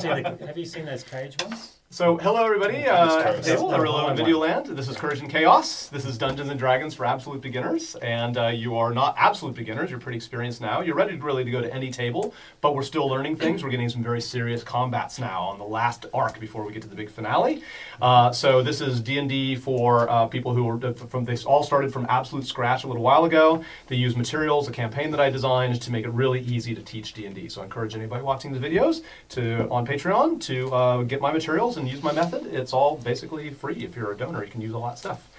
Have you seen those cage ones? So, hello everybody, table, hello in Videoland. This is Courage and Chaos. This is Dungeons & Dragons for absolute beginners, and you are not absolute beginners, you're pretty experienced now. You're ready really to go to any table, but we're still learning things. We're getting some very serious combats now on the last arc before we get to the big finale. So this is D&D for people who are they all started from absolute scratch a little while ago. They use materials, a campaign that I designed to make it really easy to teach D&D. So I encourage anybody watching the videos on Patreon to get my materials and use my method. It's all basically free. If you're a donor, you can use all that stuff.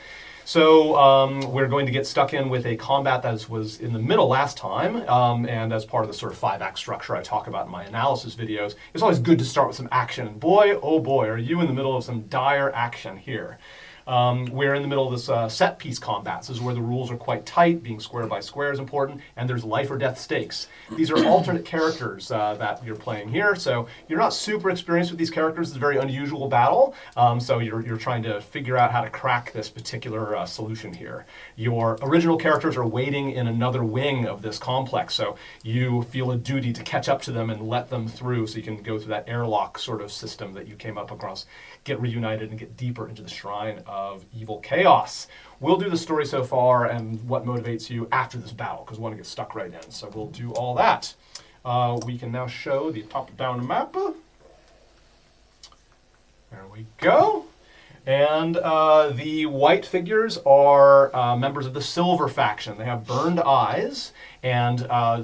So we're going to get stuck in with a combat that was in the middle last time, and as part of the sort of 5-act structure I talk about in my analysis videos, it's always good to start with some action. And boy, oh boy, are you in the middle of some dire action here. We're in the middle of this set piece combat. This is where the rules are quite tight, being square by square is important, and there's life or death stakes. These are alternate characters that you're playing here, so you're not super experienced with these characters. It's a very unusual battle, so you're trying to figure out how to crack this particular solution here. Your original characters are waiting in another wing of this complex, so you feel a duty to catch up to them and let them through so you can go through that airlock sort of system that you came up across, get reunited and get deeper into the shrine of evil chaos. We'll do the story so far and what motivates you after this battle, because we want to get stuck right in. So we'll do all that. We can now show the top-down map. There we go. And the white figures are members of the Silver faction. They have burned eyes, and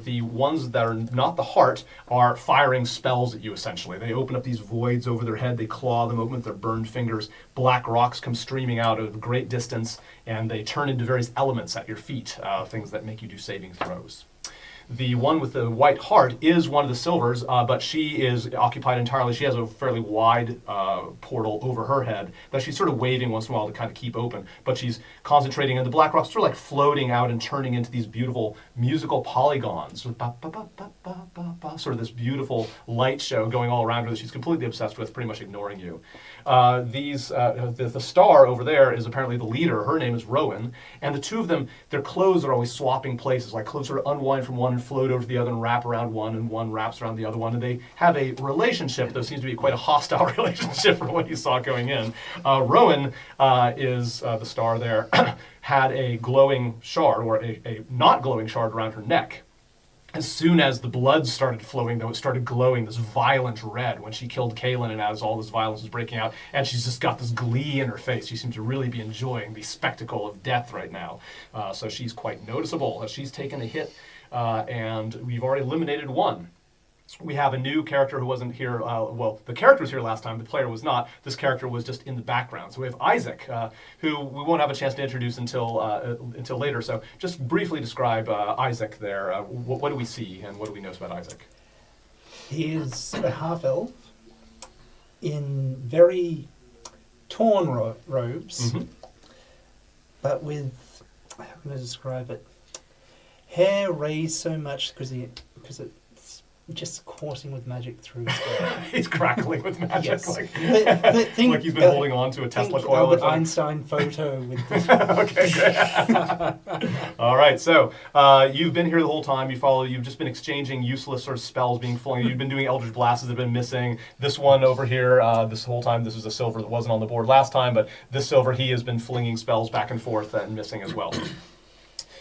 the ones that are not the heart are firing spells at you, essentially. They open up these voids over their head, they claw them open with their burned fingers, black rocks come streaming out of a great distance, and they turn into various elements at your feet, things that make you do saving throws. The one with the white heart is one of the Silvers, but she is occupied entirely. She has a fairly wide portal over her head that she's sort of waving once in a while to kind of keep open, but she's concentrating, and the black rocks sort of like floating out and turning into these beautiful musical polygons. Sort of this beautiful light show going all around her that she's completely obsessed with, pretty much ignoring you. The star over there is apparently the leader. Her name is Rowan, and the two of them, their clothes are always swapping places, like clothes sort of unwind from one and float over to the other and wrap around one, and one wraps around the other one, and they have a relationship that seems to be quite a hostile relationship from what you saw going in. Rowan is the star there, had a glowing shard, or a not glowing shard around her neck. As soon as the blood started flowing, though, it started glowing this violent red when she killed Kaelin, and as all this violence was breaking out, and she's just got this glee in her face. She seems to really be enjoying the spectacle of death right now. So she's quite noticeable. She's taken a hit, and we've already eliminated one. We have a new character who wasn't here. Well, the character was here last time. The player was not. This character was just in the background. So we have Isaac, who we won't have a chance to introduce until later. So just briefly describe Isaac there. What do we see, and what do we know about Isaac? He is a half-elf in very torn robes, but with, how can I describe it? Hair raised so much because it's just coursing with magic through his hair. He's crackling with magic, yes. like Think, he's been holding on to a Tesla coil. Albert Einstein photo with this. Okay, great. All right, so you've been here the whole time. You've just been exchanging useless sort of spells being flung. You've been doing Eldritch Blasts that have been missing. This one over here, this whole time, this is a Silver that wasn't on the board last time, but this Silver, he has been flinging spells back and forth and missing as well.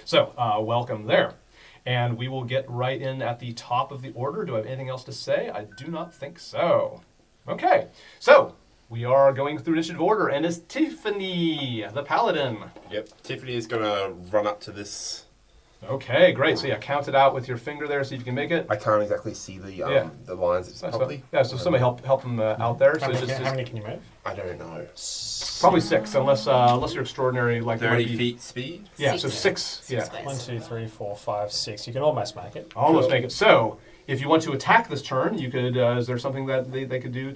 So, welcome there. And we will get right in at the top of the order. Do I have anything else to say? I do not think so. Okay, so we are going through initiative order, and it's Tiffany, the paladin. Yep, Tiffany is going to run up to this. Okay, great. So yeah, count it out with your finger there, see if you can make it. I can't exactly see the lines properly. So somebody help them out there. So How many can you move? I don't know. Probably 6, unless you're extraordinary, like 30 feet speed? Yeah, so 6. Yeah. 1, 2, 3, 4, 5, 6. You can almost make it. Almost make it. So if you want to attack this turn, you could. Is there something that they could do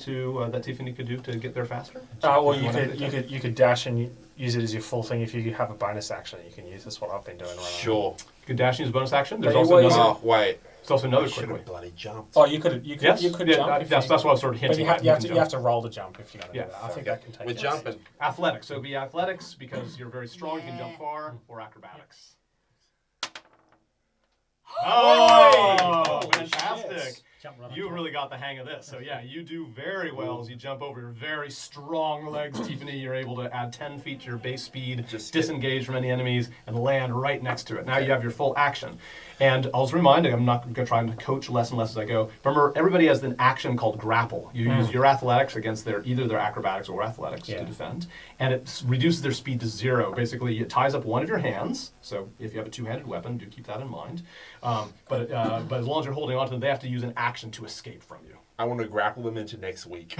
that Tiffany could do to get there faster? Well, you could dash and use it as your full thing. If you have a bonus action, you can use this. What I've been doing right now. Sure. You could dash and use a bonus action. There's But also another. Oh, wait. There's also another I quick should way. have bloody jumped. Oh, you could jump. Yes, that's what I was sort of But hinting. you have to roll to jump if you're going to do that. I think that can take. We're jumping. Athletics. So it'd be athletics because you're very strong. You can jump far, or acrobatics. Oh, fantastic! Shit. Jump right on You top. really got the hang of this. So yeah, you do very well as you jump over your very strong legs, Tiffany. You're able to add 10 feet to your base speed, Just disengage from any enemies, and land right next to it. Now you have your full action. And I'll just remind you, I'm not going to try and coach less and less as I go. Remember, everybody has an action called grapple. You use your athletics against either their acrobatics or athletics to defend, and it reduces their speed to 0. Basically, it ties up one of your hands. So if you have a two-handed weapon, do keep that in mind. But as long as you're holding on to them, they have to use an action to escape from you. I want to grapple them into next week.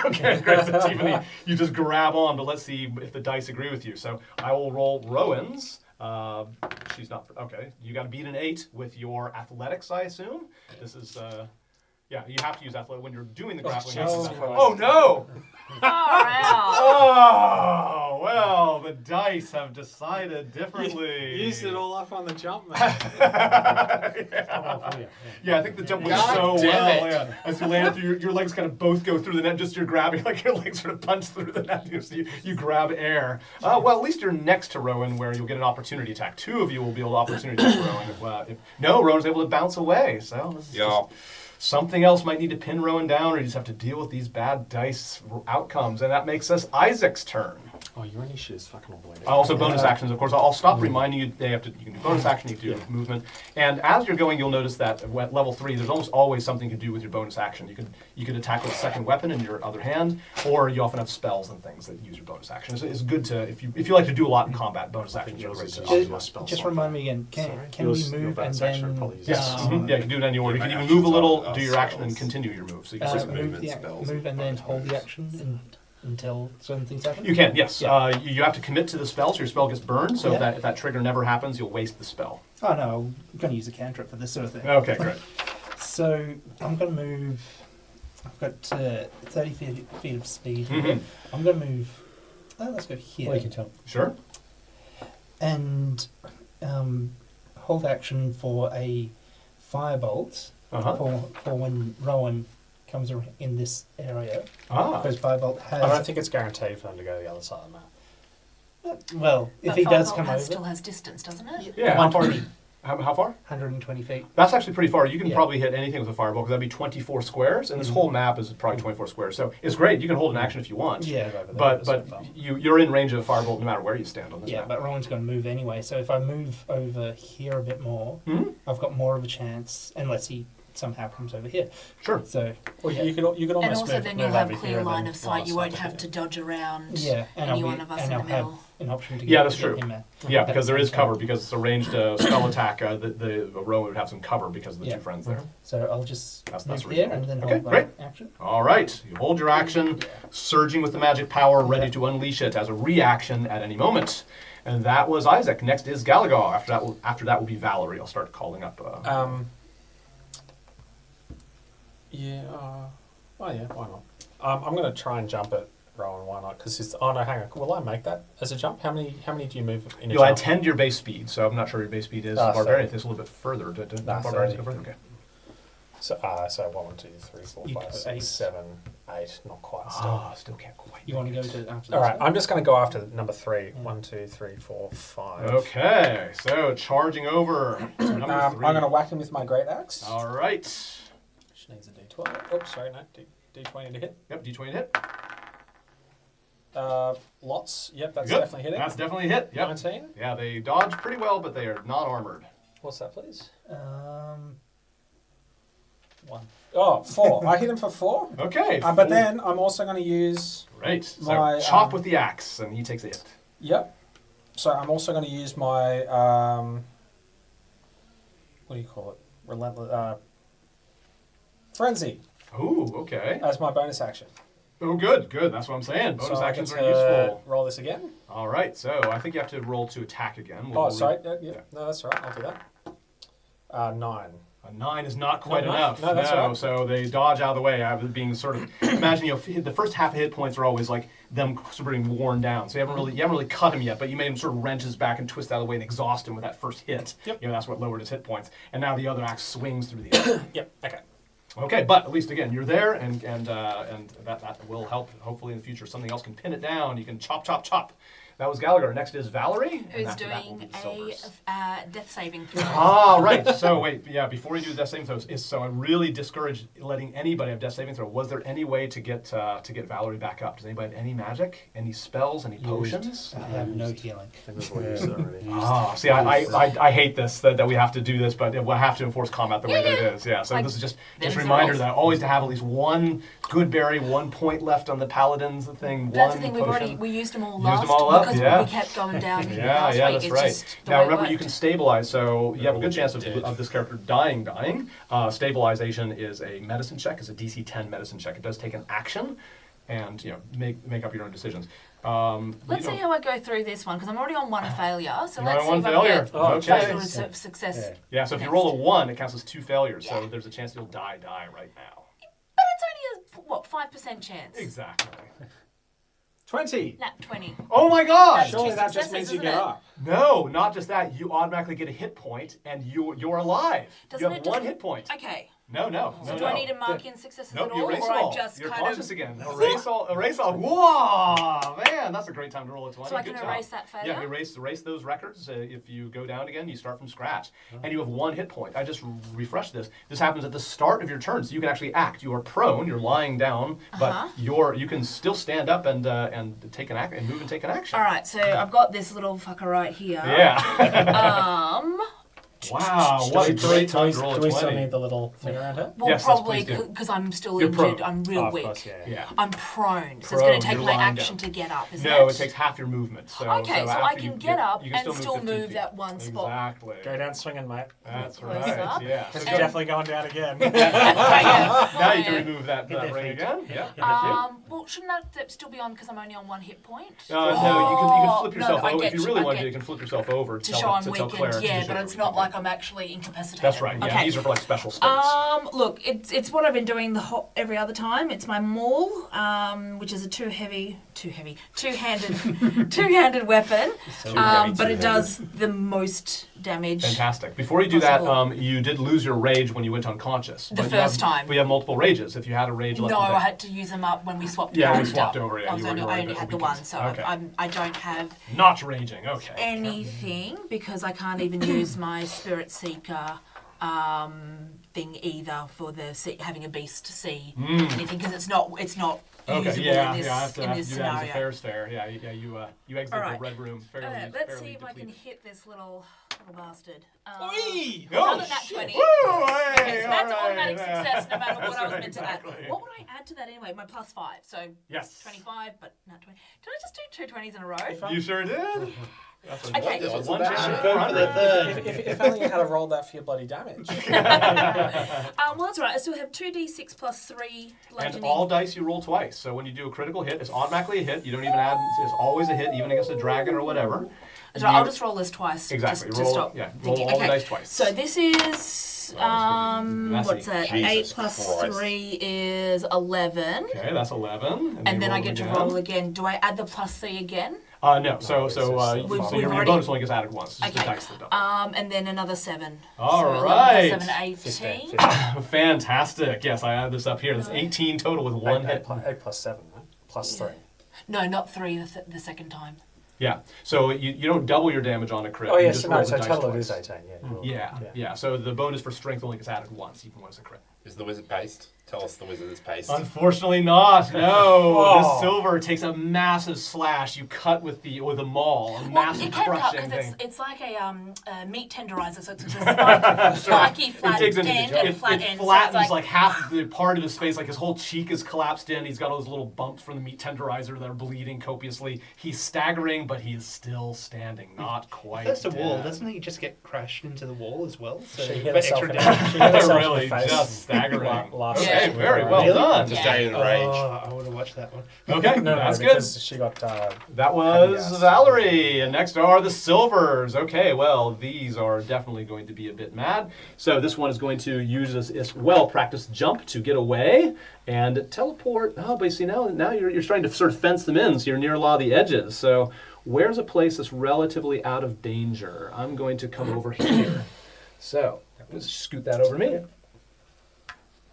Okay, great. So Tiffany, you just grab on, but let's see if the dice agree with you. So I will roll Rowan's. She's not okay. You got to beat an 8 with your athletics, I assume. This is yeah. You have to use athletics when you're doing the grappling. Jesus Christ. Oh no! Far out. Oh well, the dice have decided differently. Used it all up on the jump, man. Yeah, I think the jump went God so damn well. it. Yeah, as you land through, your legs kind of both go through the net. Just you're grabbing, like your legs sort of punch through the net. You grab air. Well, at least you're next to Rowan, where you'll get an opportunity attack. 2 of you will be able to opportunity attack Rowan. No, Rowan's able to bounce away. So this is Yeah. something else might need to pin Rowan down, or you just have to deal with these bad dice outcomes, and that makes us Isaac's turn. Oh, your initiative is fucking avoided. Also, bonus actions, of course. I'll stop reminding you. You can do bonus action, you can do movement, and as you're going, you'll notice that at level 3, there's almost always something to do with your bonus action. You could attack with a second weapon in your other hand, or you often have spells and things that use your bonus action. It's good to if you like to do a lot in combat. Bonus actions are the way to Yours is do it. spell Just slot. remind me again. Can Yours- we your move and bonus action would then probably use Yes. spell. Yeah, you can do it in any order. You My can even move a actions little, are do your action, and spells. continue your move. So you can Just basically- move. move, movement spells move and then and hold the bonus action until certain things happen? You can, yes. Yeah. You have to commit to the spell, so your spell gets burned. So Yeah. if that trigger never happens, you'll waste the spell. Oh no, I'm going to use a cantrip for this sort of thing. Okay, great. So I'm going to move. I've got 30 feet of speed. Mhm. I'm going to move. Let's go here. Well, you can tell. Sure. And hold action for a firebolt Uh-huh. for when Rowan comes in this area. Ah. Because firebolt has. I don't think it's guaranteed for them to go to the other side of the map. Well, if But he does Firebolt come over, still has distance, doesn't it? Yeah, how far? 120, How far? 120 feet. That's actually pretty far. You can Yeah. probably hit anything with a fireball because that'd be 24 squares, and this whole map is probably 24 squares. So it's great. You can hold an action if you want. Yeah, But you're in range of a firebolt no matter where you stand on this yeah, map. but Rowan's going to move anyway. So if I move over here a bit more, Mhm. I've got more of a chance, unless he somehow comes over here. Sure. So Well, yeah. you could almost And also move, then move you'll have over here clear and line then of sight. You line won't of have sight. to dodge around yeah, and any I'll one be, of us and in I'll the have middle. an option to Yeah, get, that's get true. him there. Yeah, At because the there is same cover time. because it's a ranged spell attack. The Rowan would have some cover because of the Yeah. two friends there. So I'll just That's move here reasonable. and then Okay, hold my great. action. All right, you hold your action, surging with the magic power, ready to unleash it as a reaction at any moment. And that was Isaac. Next is Gallagher. After that will be Valerie. I'll start calling up. Yeah. Oh yeah. Why not? I'm going to try and jump at Rowan. Why not? Because oh no, hang on. Will I make that as a jump? How many do you move in a You'll add jump? 10 to your base speed, so I'm not sure your base speed is. Ah, Barbarian 30. is a little bit further. Nah, Barbarians 30. go further. Okay. So 1, 2, 3, 4, You 5, go 6, eight. 7, 8. Not quite. Still. Ah, still can't quite. You want to make go it. to after All this right. one? I'm just going to go after number 3. Yeah. 1, 2, 3, 4, 5. Okay, so charging over to number 3. I'm going to whack him with my great axe. All right. Which needs a D12. Oops, sorry, no. D20 to hit. Yep, D20 hit. Lots. Yep, that's Good. definitely hitting. That's definitely a hit. Yep. 19. Yeah, they dodge pretty well, but they are not armored. What's that, please? 1. Oh, 4. I hit him for 4. Okay. But full- then I'm also going to use... Right. So my, chop with the axe, and he takes a hit. Yep. So I'm also going to use my... what do you call it? Relentless... Frenzy Ooh, okay. as my bonus action. Oh, good, good. That's what I'm saying. Bonus So I actions get are to useful. Roll this again. All right, so I think you have to roll to attack again. Oh, We'll sorry. re- Yeah. Yeah. No, that's all right. I'll do that. 9. A 9 is not quite Not enough. enough? No, that's all right. So they dodge out of the way. I was being sort of imagine the first half of hit points are always like them sort of being worn down. So you haven't really cut him yet, but you made him sort of wrench his back and twist out of the way and exhaust him with that first hit. Yep. You know, that's what lowered his hit points. And now the other axe swings through the air. Yep, okay. Okay, but at least again, you're there, and that will help. Hopefully, in the future, something else can pin it down. You can chop, chop, chop. That was Gallagher. Next is Valerie. and Who's after that will doing be the a Silvers. death saving throw. Ah, right. So wait, yeah. Before we do the death saving throws, so I really discourage letting anybody have death saving throw. Was there any way to get Valerie back up? Does anybody have any magic, any spells, any potions? I have no healing. Ah, see, I hate this that we have to do this, but we'll have to enforce combat the way that it is. Yeah. So Like, this is just them's a the reminder rules. that always to have at least one good berry, 1 point left on the paladins thing. That's one the thing. potion. We used them all Used last them all up, because yeah. we kept going down. Yeah, last yeah, week. that's It's right. just the Now way it remember, you worked. can stabilize, so you have a good We'll chance get of, dead. of this character dying. Stabilization is a medicine check. It's a DC 10 medicine check. It does take an action, and make up your own decisions. Let's see how I go through this one because I'm already on one failure. So You're let's on see one if I failure. get Okay. sort of success. Yeah. Yeah, so if you Next. roll a 1, it counts as 2 failures. So Yeah. there's a chance you'll die right now. But it's only a 5% chance. Exactly. 20. Nat 20. Oh my God! That's Surely two that just successes, means you isn't get it? up. No, not just that. You automatically get a hit point, and you're alive. Doesn't you it have one just- hit point. Okay. No. So do I need to mark in successes Nope, at you all, erase or it all. I just You're kind conscious of again. Erase all. Whoa, man, that's a great time to roll a 20. So I Good can job. erase that failure? Yeah, erase those records. If you go down again, you start from scratch, and you have 1 hit point. I just refreshed this. This happens at the start of your turn, so you can actually act. You are prone. You're lying down, but you can still stand up and take an act and move and take an action. All right. So I've got this little fucker right here. Yeah. Wow, what a great time to roll a Do we still 20. need the little thing around it? Well, Yes, probably please do. because I'm still You're injured. prone. I'm real Oh, of weak. course, yeah. Yeah. I'm prone, so it's Prone, going to take you're my lying action down. to get up, isn't No, it? it takes half your movement. So Okay, so I after can you get up you can and still 15 move feet. that one spot. Exactly. Go down swinging, mate. That's Close right. up. Yeah. Because And- you're definitely going down again. Now you can remove that Hit their ring feet. again. Yeah. Well, shouldn't that still be on because I'm only on 1 hit point? No, you can flip No, yourself I over. get If you you, really I want to, get you can flip yourself over To show I'm tell Claire weakened, to yeah, do but it. it's not like I'm actually incapacitated. That's right. Yeah, Okay. these are for like special states. Look, it's what I've been doing every other time. It's my maul, which is a two-handed weapon, but it does the most damage. Fantastic. Before you do that, Possible. you did lose your rage when you went unconscious. The But you first have- time. But you have multiple rages. If you had a rage left No, in the I had to use them up when we swapped. Yeah, we character. swapped over, yeah, I, was you were- only, you were I a only bit had the weakened. one, so Okay. I don't have Not raging. Okay. anything because I can't even use my Spirit Seeker thing either for the having a beast see anything because it's not Mm. Okay, usable yeah, in this, I have to, in have this to do that as a scenario. fair's fair. Yeah, you exit All the right. red room fairly. Let's fairly see if I can depleted. hit this little bastard. Whee! Another Oh, nat shit. 20. Woo! Okay, Hey, so that's all right, automatic yeah. success no matter what That's I was right, meant to add. exactly. What would I add to that anyway? My +5, so Yes. 25, but not 20. Did I just do 2 20s in a row? You sure did. That's a Okay. that's a Wasn't one bad. chance in Confirm for the 400. third. if only you had rolled that for your bloody damage. Well, that's all right. I still have 2d6 plus 3 And bludgeoning. all dice you roll twice. So when you do a critical hit, it's automatically a hit. You don't even add. It's always a hit, even against a dragon or whatever. That's right, I'll You- just roll this twice. Exactly. Just Roll- to stop. yeah, roll thinking. all the Okay, dice twice. So this is messy. what's that? Jesus 8 plus Christ. 3 is 11. Okay, that's 11. And then I get to again. roll again. Do I add the plus 3 again? No. So it's just We've your already- bonus only gets added once. It's just the Okay. dice that don't. And then another 7. All so 11 right. plus 7, 18. 15. Fantastic. Yes, I add this up here. That's 18 total with one hit. 8 plus 7, right? Plus 3. No, not 3 the second time. Yeah. So you don't double your damage on a crit. Oh, you yes, just no, roll so the dice total it twice. is 18, yeah. Yeah. So the bonus for strength only gets added once, even when it's a crit. Is the wizard paced? Tell us the wizard is paced. Unfortunately not. No. Oh. This silver takes a massive slash. You cut with the maul. A Well, massive it can cut crushing because thing. it's like a meat tenderizer, so it's a spiky flat It digs into end the and it, a flat it end. So flattens it's like half the part of his face, like his whole cheek is collapsed in. He's got all those little bumps from the meat tenderizer that are bleeding copiously. He's staggering, but he is still standing, not quite. That's a wall. dead. Doesn't he just get crashed into the wall as well? So She for hit herself extra in damage. she hit herself in really the face. just staggering. Last Okay, session. very well Really? done. Just Yeah. staying in the rage. Oh, I would have watched that one. Okay, No, that's good. because she got That was Yes. Valerie, and next are the Silvers. Okay, well, these are definitely going to be a bit mad. So this one is going to use this well-practiced jump to get away and teleport. Oh, but you see, now you're starting to sort of fence them in, so you're near a lot of the edges. So where's a place that's relatively out of danger? I'm going to come over here. So let's scoot that over to me.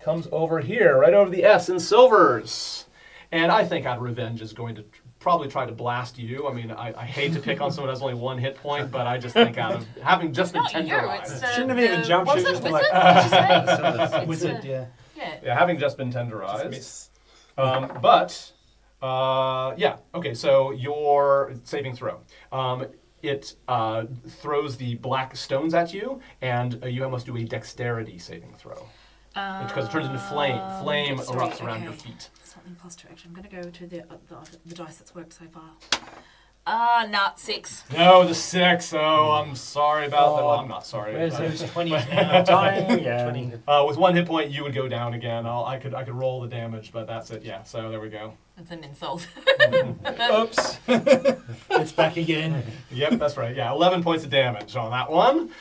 comes over here, right over the S in silvers. And I think out of revenge is going to probably try to blast you. I mean, I hate to pick on someone who has only 1 hit point, but I just think out of having just been Not you, tenderized. it's the, Shouldn't have even jumped, what's should the have just wizard? been What did you say? It's Wizard, the- yeah. Yeah. Yeah, having just been tenderized. Miss. Yeah, okay, so your saving throw. It throws the black stones at you, and you must do a dexterity saving throw. Because it turns into flame. Flame Dexterity, erupts around your okay. feet. Something plus 2 action. I'm going to go to the dice that's worked so far. Nah, 6. No, the 6. Oh, I'm sorry about that. Well, I'm not sorry. Where's those 20s now? Dying again. With 1 hit point, you would go down again. I could roll the damage, but that's it. Yeah, so there we go. It's an insult. Oops. It's back again. Yep, that's right. Yeah, 11 points of damage on that one.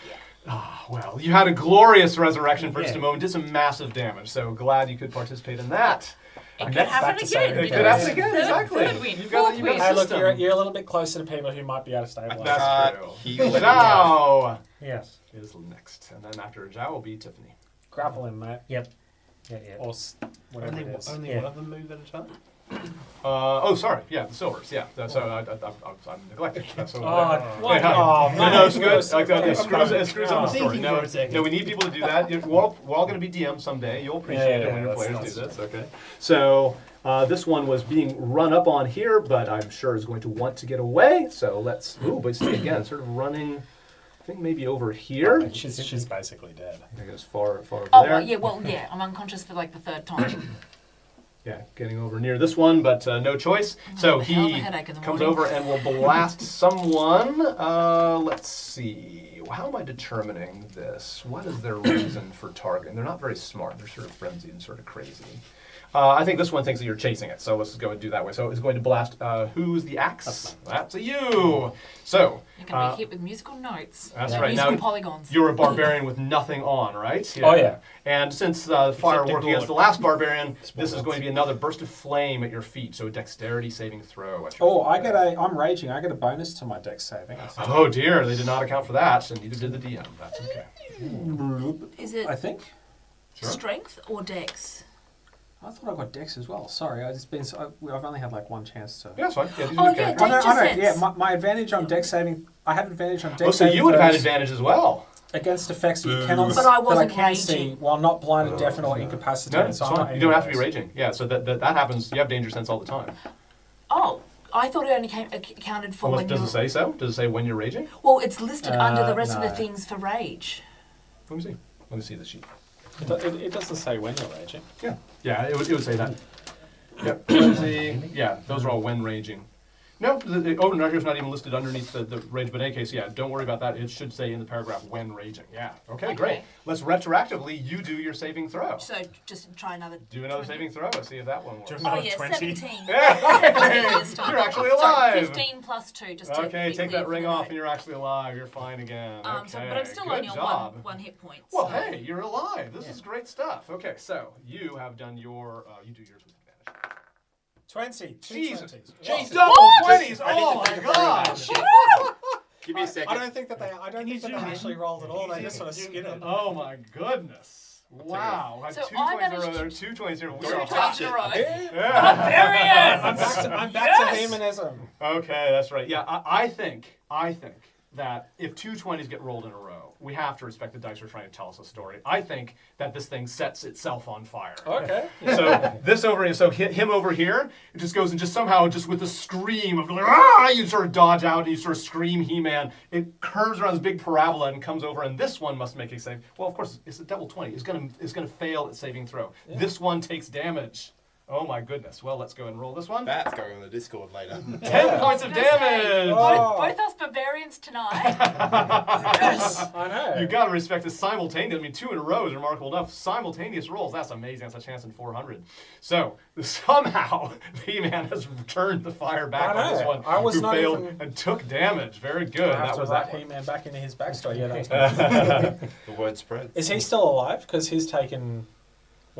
Ah, well, you had a glorious resurrection for just a Yeah. moment. Did some massive damage, so glad you could participate in that. It could Next, back happen to again. saving It throw. could happen again, Third- exactly. third win, You've got fourth the win. Hey, look, system. you're a little bit closer to people who might be able to stabilize. That's Can't true. heal it. Zhao Yes. is next, and then after Zhao will be Tiffany. Grapple him, mate. Yep. Yeah, yeah. Or whatever Only, it is. only Yeah. one of them move at a time? Oh, sorry. Yeah, the silvers. Yeah. So I'm neglected. That's over Oh, there. what? Yeah. Oh, No, man. no, it's good. Like, it screws Okay. it screws up the story. Thinking No, for a second. no, we need people to do that. We're all going to be DMs someday. You'll appreciate Yeah, it when your that's- players do that's- this. Okay. So this one was being run up on here, but I'm sure is going to want to get away. So let's. Ooh, but see again, sort of running. I think maybe over here. She's basically dead. I think it's far over Oh, there. yeah, I'm unconscious for like the 3rd time. Yeah, getting over near this one, but no choice. So a hell of a he headache in the comes morning. over and will blast someone. Let's see. How am I determining this? What is their reason for targeting? They're not very smart. They're sort of frenzied and sort of crazy. I think this one thinks that you're chasing it, so let's go and do that way. So it's going to blast. Who's the axe? That's a you. So You're going to be hit with musical notes. that's Yeah. right. Musical Now polygons. you're a barbarian with nothing on, right? Oh, yeah. And since fire Except a worked against gourd. the last barbarian, this is Spoilers. going to be another burst of flame at your feet. So a dexterity saving throw. At your Oh, feet. I'm raging. I get a bonus to my dex saving. I think. Oh dear, they did not account for that, and neither did the DM. That's okay. Is it I think. Sure. strength or dex? I thought I got dex as well. Sorry, I've only had like one chance to. Yeah, that's fine. Yeah, these Oh, are good yeah, characters. I know. Danger Yeah, sense. my advantage on dex saving. I have advantage on dex Oh, so saving you would have had throws advantage as well. against effects that you cannot But I that wasn't I can see raging. while not blinded, deafened, or No, incapacitated. it's so I'm not fine. any You don't of have to be those. raging. Yeah, so that happens. You have danger sense all the time. Oh, I thought it only accounted for when Does you. it say so? Does it say when you're raging? Well, it's listed under the rest of the no. things for rage. Let me see. Let me see the sheet. It doesn't say when you're raging. Yeah. Yeah, it would say that. Yep. Frenzy. Yeah, those are all when raging. No, the overnight here's not even listed underneath the rage, but in any case, yeah, don't worry about that. It should say in the paragraph when raging. Yeah. Okay, great. Okay. Let's retroactively, you do your saving throw. So just try another. Do another saving throw. Let's see if that one works. Do Oh another yeah, 20. 17. Yeah. This time. You're actually Sorry, alive. 15 plus 2, just to Okay, be take clear that for ring the off note. and you're actually alive. You're fine again. Okay, But I'm still good only on job. one hit point. Well, so- hey, you're alive. This is great stuff. Okay, so you have done your, you do yours with advantage. 20. Jesus. 20s. Jeez, Wow. double 20s. I need Oh to my think of gosh. Give me a second. I don't think that they. I don't you think that they zoom in? actually rolled at all. They just sort of skidded. Oh my goodness. Wow. I So had two I 20s in a row. managed There are two 20s here. Two We're times in a row. Yeah. I'm back to demonism. Okay, that's right. Yeah, I think that if two 20s get rolled in a row, we have to respect the dice are trying to tell us a story. I think that this thing sets itself on fire. Okay. So this over here, so him over here, it just goes and just somehow, just with a scream of like, ah, you sort of dodge out and you sort of scream He-Man. It curves around this big parabola and comes over, and this one must make a save. Well, of course, it's a double 20. It's gonna fail its saving throw. Yeah. This one takes damage. Oh my goodness. Well, let's go and roll this one. That's going on the Discord later. 10 points of damage. Oh. Both us barbarians tonight. I know. You gotta respect the simultaneous. I mean, 2 in a row is remarkable enough. Simultaneous rolls, that's amazing. That's a chance in 400. So somehow He-Man has turned the fire back I on this know. one. I was who not failed even- and took damage. Very good. I have That to was write that one. He-Man back into his backstory. Yeah, that was good. The word spreads. Is he still alive? Because he's taken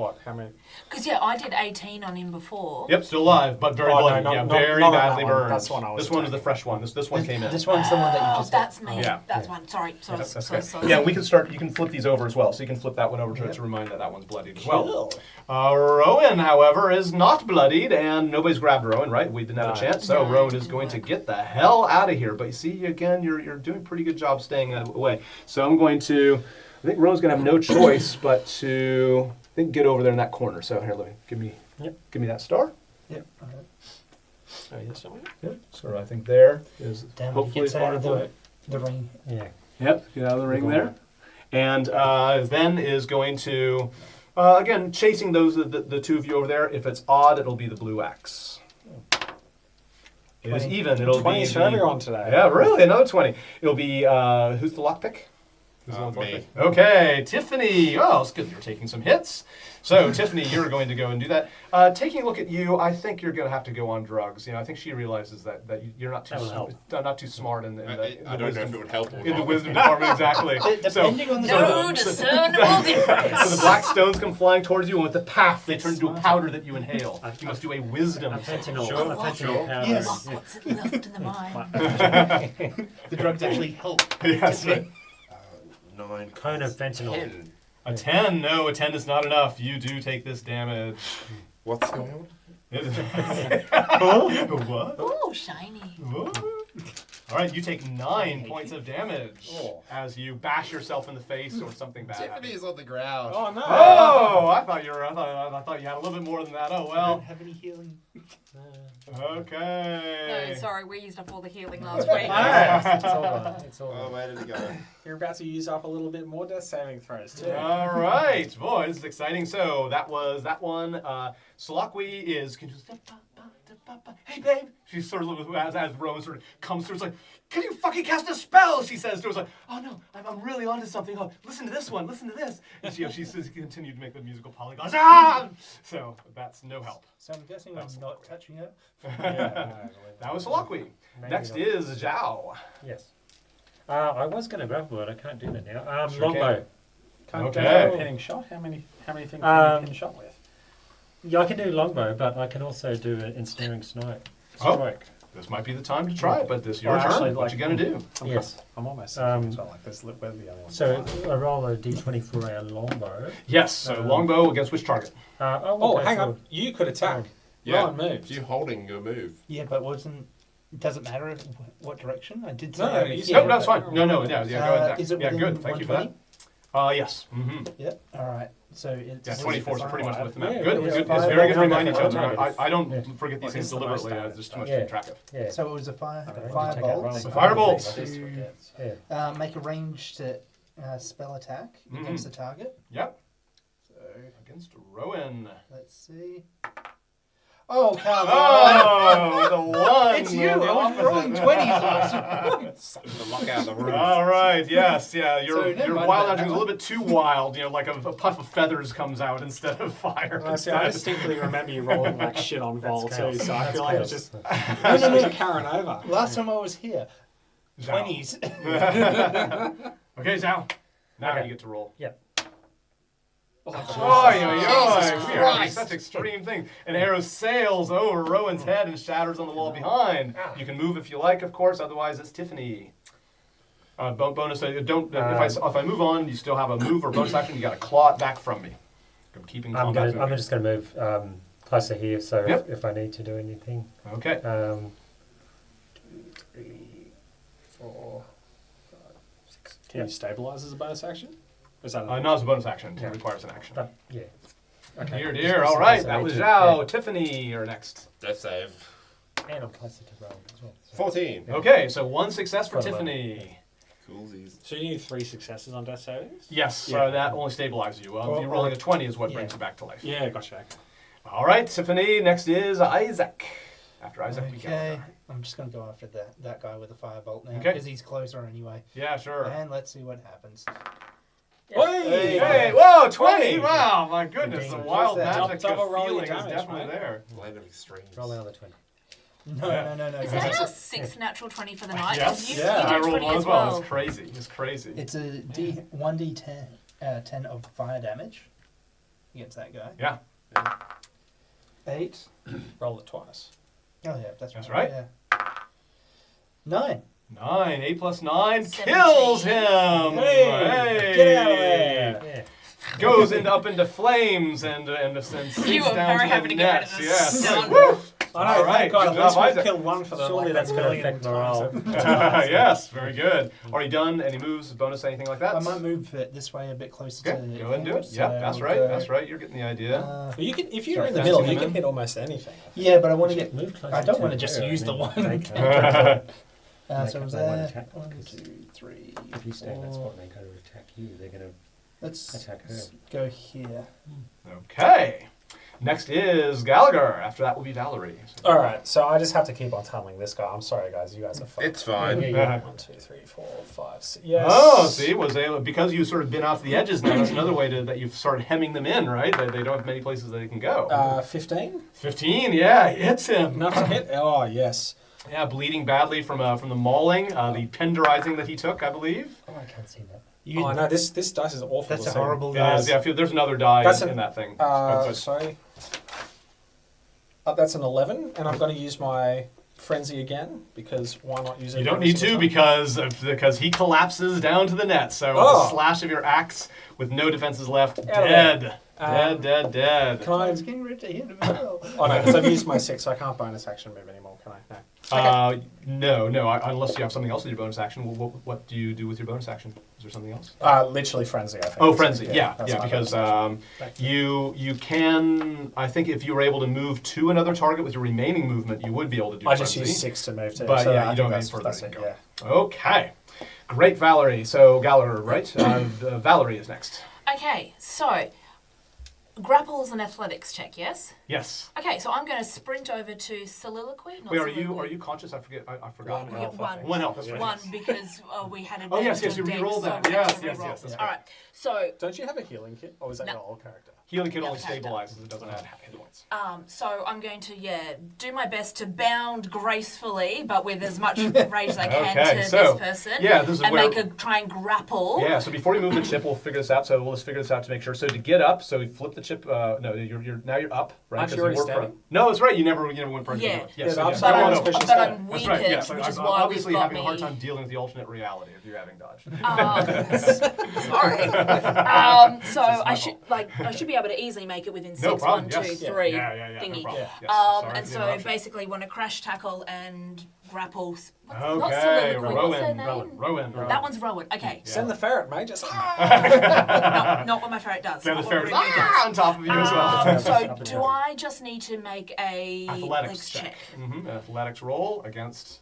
What? How many? Because yeah, I did 18 on him before. Yep, still alive, but very Oh, no, bloody. not- yeah, not- very not on badly that one. burned. That's the one I was This one is the attacking. fresh one. This one came in. This one's the one that you Oh, just that's hit. me. Yeah. That's one. Sorry. That's So okay. sorry. Yeah, we can start. You can flip these over as well, so you can flip that one over to, Yep. to remind that one's bloodied as well. Cool. Rowan, however, is not bloodied, and nobody's grabbed Rowan, right? We didn't have a No. chance, so No, Rowan it is didn't going to work. get the hell out of here. But you see, again, you're doing a pretty good job staying away. So I'm going to. I think Rowan's going to have no choice but to get over there in that corner. So here, let me give me that star. Yep. Alright. Oh, yes, somewhere. Yep. So I think there is Damn, he hopefully gets out of far- the ring. Yeah. Yep, get out of the ring there. And then is going to, again, chasing the two of you over there. If it's odd, it'll be the blue axe. It is 20. even, it'll 20 be... for the- everyone today. Yeah, really, another 20. It'll be, who's the lockpick? Who's the one with Me. lockpick? Okay, Tiffany. Oh, it's good you're taking some hits. So, Tiffany, you're going to go and do that. Taking a look at you, I think you're going to have to go on drugs. You know, I think she realizes that you're not too That will help. not too smart in the I don't know if wisdom, it would help or in the not. wisdom department exactly. Depending on the No discernible difference. So the black stones come flying towards you, and with the path, they turn into a powder that you inhale. You must do a wisdom. A fentanyl. Sure, A fentanyl sure. powder. Yes. Lock what's left in the mind. the drugs actually help. Yes. 9 Cone of fentanyl. 10. A 10. No, a 10 is not enough. You do take this damage. What's going on? What? Ooh, shiny. What? All right, you take 9 points of damage as you bash yourself in the face or something bad. Tiffany is on the ground. Oh, no. Oh, I thought you were. I thought you had a little bit more than that. Oh I don't well. have any healing. Okay. No, sorry, we used up all the healing last week. It's all right. It's all Oh, right. where did it go? You're about to use up a little bit more death saving throws, too. All right, boy, this is exciting. So that was that one. Solakwi is. Hey, babe. She sort of as Rose sort of comes through. It's like, can you fucking cast a spell? She says to her, it's like, oh no, I'm really onto something. Oh, listen to this one. Listen to this. And she says, continued to make the musical polygons. Ah! So that's no help. So I'm guessing I'm not touching it. That was Solakwi. Maybe Next not. is Zhao. Yes. I was going to grapple, but I can't do that now. Sure Longbow. Can't Okay. go pinning shot. How many things can you pin shot with? Yeah, I can do longbow, but I can also do an ensnaring strike. Oh. Strike. This might be the time to try it, but this is your Well, turn. actually, What like- you gonna do? Yes. I'm almost Um, as well. Like this, we're the only ones. So I roll a d20 for a longbow. Yes. So longbow against which target? We'll Oh, go hang for- on. You could attack. Yeah, Rowan moved. you holding your move. Yeah, but does it matter what direction? I did say. No, I you was said- No, here, that's but- fine. No, yeah, go ahead. Is it Yeah, within good. Thank you for that. 120? Yes. Mm-hmm. Yep. All right. So it's Yeah, 24 is pretty much with the map. Yeah, Good. yeah, It's good. five, It's very good to no, remind no, each no, other. no, I don't yeah. forget these What things is the most deliberately. damage? There's too much to Yeah. keep track of. Yeah. So it was a I don't know, fire take out bolt. rolling. Firebolt. Yeah. Make a ranged spell attack against the target. Yep. So Against Rowan. let's see. Oh, come on! Oh, the one. It's you. The I was opposite. rolling 20s. Sucking the luck out of the room. All right. Yes. Yeah. So Your never mind wild that acting is a one. little bit too wild. You know, like a puff of feathers comes out instead of fire. I see. I distinctly remember you rolling like shit on Vol too, chaos. so I That's feel like it's chaos. just just carrying over. Last time I was here, Zhao. 20s. Okay, Zhao. Now Okay. you get to roll. Yep. Oy, oy, Jesus oy. We are Christ. such extreme things. An arrow sails over Rowan's head and shatters on the wall behind. You can move if you like, of course. Otherwise, it's Tiffany. Bonus. Don't. If I move on, you still have a move or bonus action. You got to claw it back from me. I'm keeping I'm combat. gonna. I'm just going to move closer here, so Yep. if I need to do anything. Okay. 2, 3, 4, 5, 6. Can you stabilize as a bonus action? Is that Not as a bonus action. It Yeah. requires an action. But yeah. Okay. Dear, dear. All right. That was Zhao. Tiffany, you're next. Death save. And I'm closer to roll as well. So. 14. Okay, so one success for Got 11. Tiffany. Coolsies. So you need 3 successes on death savings? Yes, Yeah. that only stabilizes you. Or- You're rolling a 20 is what yeah. brings you back to life. Yeah, gotcha. All right, Tiffany. Next is Isaac. After Isaac, we Okay, go. I'm just going to go after that guy with the firebolt now Okay. because he's closer anyway. Yeah, sure. And let's see what happens. Hey, hey, whoa, 20! Wow, my goodness, the Redeemed. wild What's that? magic Double of roll your feeling is damage, definitely mate. there. Land of extremes. Roll another 20. No, Yeah. no. Is that your 6th natural 20 for the night? Yes, You, Yeah, you did I rolled 20 one as as well. well. It's crazy. It's crazy. It's a 1d10 10 of fire damage. against that guy. Yeah. 8. Roll it twice. Oh yeah, that's That's right. right. Yeah. 9. 9. 8 plus 9 17. kills him. Hey, get out of there. Yeah. Goes up into flames and sinks You are down very to happy the to get rid nets. of this. Yes. Done. Woo! I All know, right, thank God, good at least job, we've Isaac. killed one for the Surely like, that's a gonna million affect times morale. over. Yes, very good. Are you done? Any moves, bonus, anything like that? I might move it this way a bit closer Okay, to go ahead and do it. so Yep, that's we'll right. go, That's right. You're getting the idea. uh, You can, if you're Sorry, in the fancy middle, you them can in. hit almost anything. yeah, but I want to get. Move closer I don't to want to just her, use I the mean, one. they can- So They was won't there attack 1, because 2, 3, If you stay in that 4. spot, they go to attack you. They're going to Let's attack her. go here. Okay. Next is Gallagher. After that will be Valerie. All right, so I just have to keep on tunneling this guy. I'm sorry, guys. You guys are fine. It's fine. Yeah. 1, 2, 3, 4, 5, 6. Yes. Oh, see, because you've sort of been off the edges now. That's another way that you've started hemming them in, right? They don't have many places they can go. 15. 15, yeah, hits him. Enough to hit. Oh, yes. Yeah, bleeding badly from the mauling, the tenderizing that he took, I believe. Oh, I can't see that. You, Oh no, this dice is awful. that's to a see. horrible It die. is, yeah, I feel there's another die That's in an- that thing. Sorry. That's an 11, and I'm going to use my frenzy again because why not use it? You don't every need single to time? because he collapses down to the net. So Oh. a slash of your axe with no defenses left, Out of dead. Um, Dead. Can I? I was getting rid of him as well. Oh no, because I've used my 6, so I can't bonus action move anymore. Can I? No. No, unless you have something else with your bonus action. What do you do with your bonus action? Is there something else? Literally frenzy. I think. Oh, frenzy. Yeah, that's my because bonus action. you can. I think if you were able to move to another target with your remaining movement, you would be able to do. I frenzy. just used 6 to move to. But so yeah, I you think don't that's, need further that's than it, go. yeah. Okay, great, Valerie. So Gallagher, right? Valerie is next. Okay, so grapple is an athletics check, yes? Yes. Okay, so I'm going to sprint over to soliloquy. Not Wait, soliloquy. are you conscious? I forgot. One health, I One. think. One health. That's right. One, because we had Oh, yes, advantage you on dex, re-rolled so that. we Yes, had to yes, re-roll. yes, that's All right, so Don't you have a healing kit, or is that No. your old character? Healing kit No, only character. stabilizes. It doesn't add hit points. so I'm going to do my best to bound gracefully, but with as much rage as I can Okay, to so, this person. yeah, this is and where- try and grapple. Yeah. So before you move the chip, we'll figure this out. So we'll just figure this out to make sure. So to get up, so we flip the chip. No, you're now you're up, right? Aren't 'Cause you already were standing? prone. No, that's right. You never went prone. Yeah. Yes, Yeah, so I'm yeah. sorry, No, I no, was no. pushing But I'm That's weakened, right. Yes, which is I'm why obviously we've got having a hard me. time dealing with the alternate reality of you having dodged. Sorry. So I should be able to easily make it within 6, No problem. 1, 2, Yes. 3 Yeah. No thingy. problem. Yeah. Yes. Sorry And for the so interruption. basically want to crash tackle and grapple. Not Okay, soliloquy. What's their name? Rowan. That one's Rowan. Okay. Send the ferret, mate. Just. No, not what my ferret does. Then the Not what ferret Ruby does. on top of you as well. So do I just need to make a Athletics check. Athletics roll against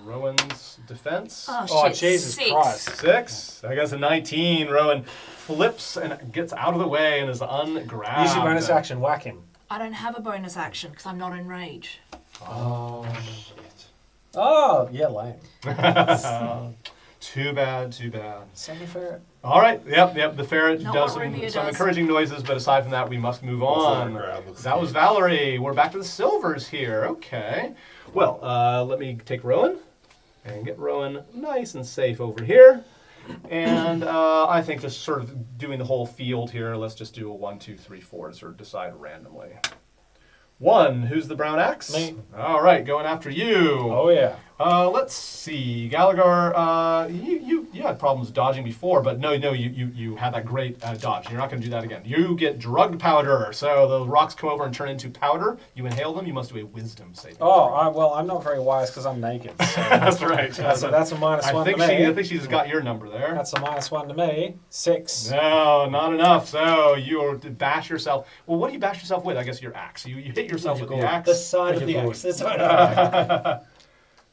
Rowan's defense. Oh, Oh, shit. Jesus 6. Christ. 6. I guess a 19. Rowan flips and gets out of the way and is ungrabbed. Use your bonus action. Whack him. I don't have a bonus action because I'm not in rage. Oh shit. Oh yeah, lame. Too bad. Send the ferret. All right. Yep. The ferret Not does what Rubio some does. encouraging noises, but aside from that, we must move on. That was Valerie. We're back to the silvers here. Okay. Well, let me take Rowan and get Rowan nice and safe over here. And I think just sort of doing the whole field here, let's just do a 1, 2, 3, 4 to sort of decide randomly. 1, who's the brown axe? Me. All right, going after you. Oh yeah. Let's see, Gallagher. You had problems dodging before, but no, you had that great dodge. You're not going to do that again. You get drugged powder, so the rocks come over and turn into powder. You inhale them. You must do a wisdom saving. Oh, well, I'm not very wise because I'm naked. So That's right. that's a minus I 1 think to me. I think she's got your number there. That's a minus 1 to me. 6. No, not enough. So you bash yourself. Well, what do you bash yourself with? I guess your axe. You hit yourself with the axe. The side of the Good axe. That's what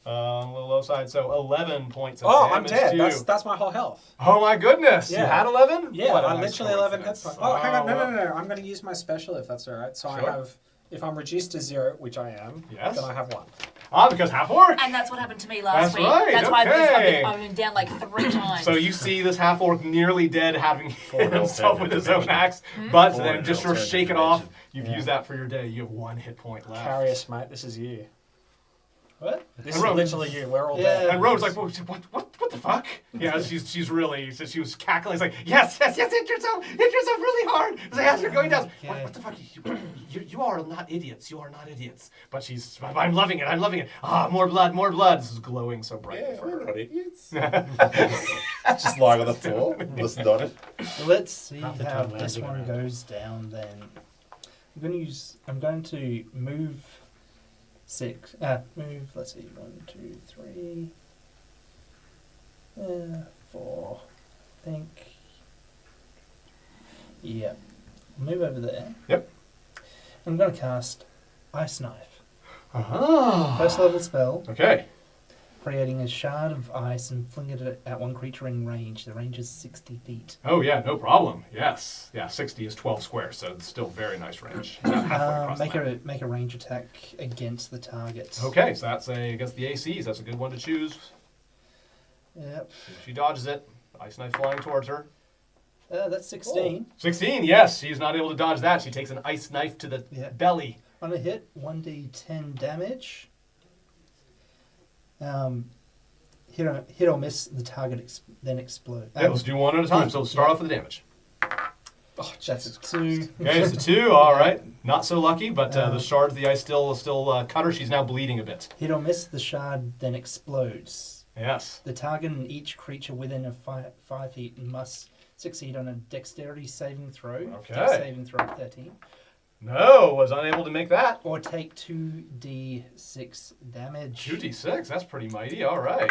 A little low side. So 11 points of Oh, I'm damage dead. to you. That's my whole health. Oh my goodness! You Yeah. had 11? Yeah, What a I nice literally 11 hit coincidence. points. Oh, hang on. well. No. I'm going to use my special if that's all right. So Sure. I have, if I'm reduced to 0, which I am, Yes. then I have 1. Because half orc. And that's what happened to me last That's week. right, That's why okay. I've been down like 3 times. So you see this half orc nearly dead, having hit health himself with his own damage. axe, but Four then just health sort of shake it damage. off. You've Yeah. used that for your day. You have 1 hit point left. Carius, mate, this is you. What? This And is Rowan. literally you. We're all Yeah. dead. And Rowan's like, what what the fuck? Yeah, she's really, so she was cackling. It's like, yes, hit yourself really hard. It's like, as you're going down. What the fuck? You are not idiots. You are not idiots. But I'm loving it. Ah, more blood. This is glowing so brightly Yeah, for we're her. not idiots. Just lying on the floor, listen on it. Let's see Half the how time this lounging one around. goes down then. I'm going to move 6. Move, let's see, 1, 2, 3. 4. I think. Yep. Move over there. Yep. I'm going to cast Ice Knife. Ah. First level spell, Okay. creating a shard of ice and fling it at one creature in range. The range is 60 feet. Oh yeah, no problem. Yes. Yeah, 60 is 12 squares, so it's still very nice range. About halfway across the map. Make a range attack against the target. Okay, so that's against the ACs. That's a good one to choose. Yep. She dodges it. Ice knife flying towards her. That's 16. 16, yes. She's not able to dodge that. She takes an ice knife to the Yeah. belly. On a hit, 1d10 damage. Hit or miss, the target then explode. Yeah, let's do one at a time. So let's start off with the damage. Oh, that's 2. Okay, it's a 2. All right. Not so lucky, but the shards of the ice still cut her. She's now bleeding a bit. Hit or miss, the shard then explodes. Yes. The target and each creature within a 5 feet must succeed on a dexterity saving throw. Okay. Dex saving throw of 13. No, was unable to make that. Or take 2d6 damage. 2d6. That's pretty mighty. All right.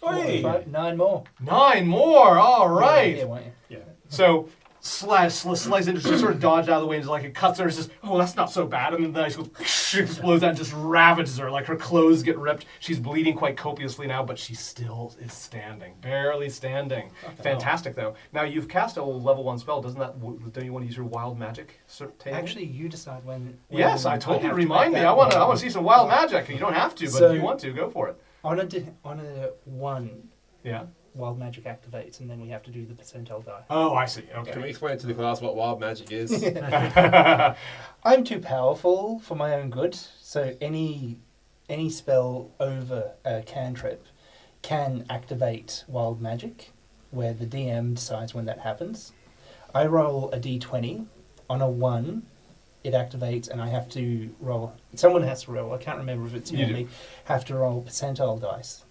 9 more. 9 more. All right. Yeah, won't you? Yeah. So slice into, she sort of dodged out of the way and like it cuts her. It's just, oh, that's not so bad. And then the ice goes, explodes out and just ravages her. Like her clothes get ripped. She's bleeding quite copiously now, but she still is standing, barely standing. Fantastic though. Now you've cast a level 1 spell. Don't you want to use your wild magic table? Actually, you decide when. Yes, I told you to have remind make me. that I want roll. to see some wild magic. You don't have to, but So- if you want to, go for it. On a 1, Yeah. wild magic activates, and then we have to do the percentile die. Oh, I see. Can we Okay. explain to the class what wild magic is? I'm too powerful for my own good, so any spell over a cantrip can activate wild magic, where the DM decides when that happens. I roll a d20. On a 1, it activates, and I have to roll. Someone has to roll. I can't remember if it's you You or do. me. Have to roll percentile dice,